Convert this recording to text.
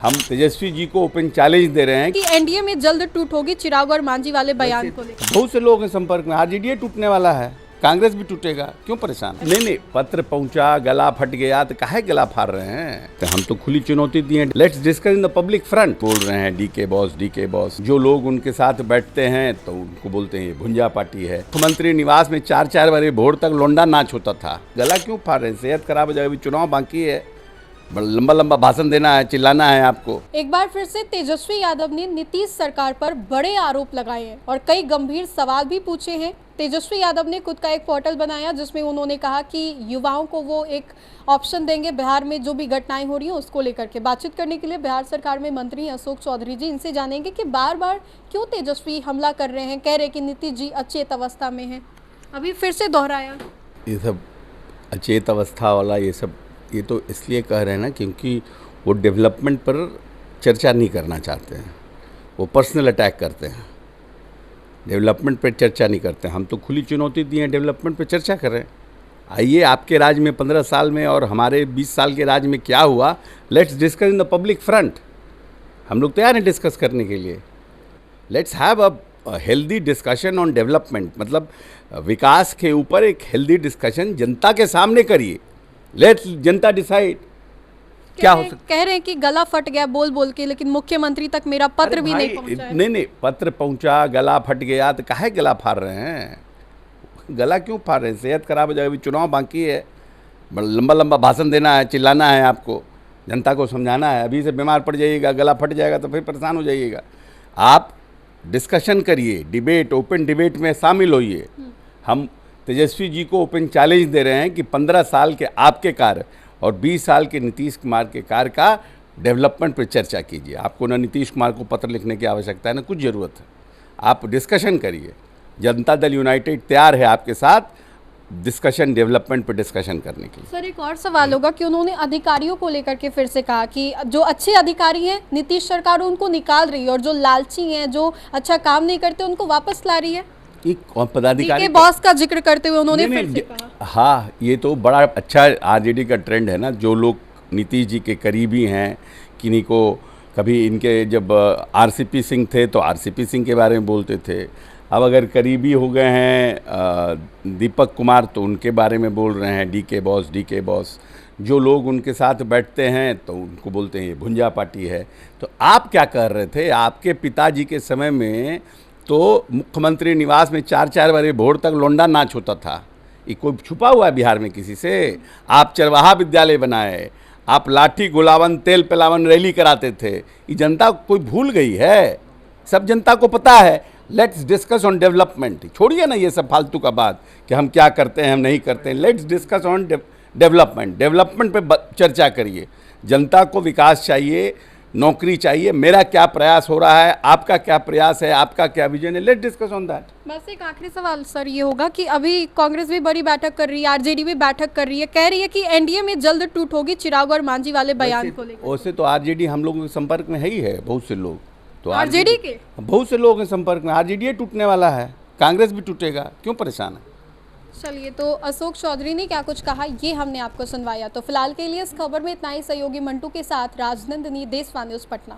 हम तेजस्वी जी को open challenge दे रहे हैं कि एनडीए में जल्द टूट होगी, चिराग और मांझी वाले बयान को लेकर बहुत से लोग हैं संपर्क में। आरजेडी टूटने वाला है, कांग्रेस भी टूटेगा, क्यों परेशान? नहीं, पत्र पहुंचा, गला फट गया तो काहे गला फाड़ रहे हैं? तो हम तो खुली चुनौती दिए, let's discuss in the public front. बोल रहे हैं डीके बॉस। जो लोग उनके साथ बैठते हैं तो उनको बोलते हैं भुंजा पार्टी है। मुख्यमंत्री निवास में 4 बार भोर तक लोंडा नाच होता था। गला क्यों फाड़ रहे हैं? सेहत खराब हो जाएगी, चुनाव बाकी है, लंबा भाषण देना है, चिल्लाना है आपको। एक बार फिर से तेजस्वी यादव ने नीतीश सरकार पर बड़े आरोप लगाए हैं और कई गंभीर सवाल भी पूछे हैं। तेजस्वी यादव ने खुद का एक पोर्टल बनाया जिसमें उन्होंने कहा कि युवाओं को वो एक ऑप्शन देंगे बिहार में जो भी घटनाएं हो रही हैं उसको लेकर के बातचीत करने के लिए। बिहार सरकार में मंत्री अशोक चौधरी जी, इनसे जानेंगे कि बार बार क्यों तेजस्वी हमला कर रहे हैं, कह रहे कि नीतीश जी अचेत अवस्था में है। अभी फिर से दोहराया ये सब अचेत अवस्था वाला, ये तो इसलिए कह रहे हैं ना क्योंकि वो डेवलपमेंट पर चर्चा नहीं करना चाहते हैं, वो पर्सनल अटैक करते हैं। डेवलपमेंट पर चर्चा नहीं करते। हम तो खुली चुनौती दिए हैं, डेवलपमेंट पर चर्चा करें। आइए, आपके राज में 15 साल में और हमारे 20 साल के राज में क्या हुआ, let's discuss in the public front. हम लोग तैयार हैं डिस्कस करने के लिए। Let's have a healthy discussion on development, मतलब विकास के ऊपर एक हेल्दी डिस्कशन जनता के सामने करिए। लेट्स जनता डिसाइड क्या हो सकता। कह रहे हैं कि गला फट गया बोल के, लेकिन मुख्यमंत्री तक मेरा पत्र भी नहीं पहुंचा है। नहीं, पत्र पहुंचा, गला फट गया तो काहे गला फाड़ रहे हैं? गला क्यों फाड़ रहे हैं? सेहत खराब हो जाएगी, चुनाव बाकी है, लंबा भाषण देना है, चिल्लाना है आपको, जनता को समझाना है। अभी से बीमार पड़ जाइएगा, गला फट जाएगा तो फिर परेशान हो जाइएगा। आप डिस्कशन करिए, डिबेट, ओपन डिबेट में शामिल होइए। हम तेजस्वी जी को ओपन चैलेंज दे रहे हैं कि 15 साल के आपके कार्य और 20 साल के नीतीश कुमार के कार्य का डेवलपमेंट पर चर्चा कीजिए। आपको ना नीतीश कुमार को पत्र लिखने की आवश्यकता है, ना कुछ ज़रूरत है। आप डिस्कशन करिए। जनता दल यूनाइटेड तैयार है आपके साथ डिस्कशन, डेवलपमेंट पर डिस्कशन करने के लिए। सर, एक और सवाल होगा कि उन्होंने अधिकारियों को लेकर के फिर से कहा कि जो अच्छे अधिकारी हैं नीतीश सरकार उनको निकाल रही है और जो लालची हैं, जो अच्छा काम नहीं करते, उनको वापस ला रही है। पदाधिकारी के बॉस का जिक्र करते हुए उन्होंने फिर से कहा। हाँ, ये तो बड़ा अच्छा आरजेडी का ट्रेंड है ना। जो लोग नीतीश जी के करीबी हैं, किन्हीं को कभी इनके जब आरसीपी सिंह थे तो आरसीपी सिंह के बारे में बोलते थे। अब अगर करीबी हो गए हैं दीपक कुमार तो उनके बारे में बोल रहे हैं डीके बॉस। जो लोग उनके साथ बैठते हैं तो उनको बोलते हैं ये भुंजा पार्टी है। तो आप क्या कर रहे थे? आपके पिताजी के समय में तो मुख्यमंत्री निवास में 4 बार भोर तक लोंडा नाच होता था। ये कोई छुपा हुआ है बिहार में किसी से? आप चरवाहा विद्यालय बनाए, आप लाठी गुलावन तेल पिलावन रैली कराते थे। ये जनता कोई भूल गई है? सब जनता को पता है। Let's discuss on development. छोड़िए ना ये सब फालतू का बात कि हम क्या करते हैं, हम नहीं करते हैं। लेट्स डिस्कस ऑन डेवलपमेंट पे चर्चा करिए। जनता को विकास चाहिए, नौकरी चाहिए। मेरा क्या प्रयास हो रहा है, आपका क्या प्रयास है, आपका क्या विजन है, लेट्स डिस्कस ऑन दैट। बस एक आखिरी सवाल सर ये होगा कि अभी कांग्रेस भी बड़ी बैठक कर रही है, आरजेडी भी बैठक कर रही है, कह रही है कि एनडीए में जल्द टूट होगी, चिराग और मांझी वाले बयान को लेकर। वैसे तो आरजेडी हम लोगों के संपर्क में ही है, बहुत से लोग तो आरजेडी के बहुत से लोग हैं संपर्क में। आरजेडी टूटने वाला है, कांग्रेस भी टूटेगा, क्यों परेशान है? चलिए, तो अशोक चौधरी ने क्या कुछ कहा ये हमने आपको सुनवाया। तो फिलहाल के लिए इस खबर में इतना ही। सहयोगी मंटू के साथ राजनंदिनी, देशवा न्यूज़, पटना।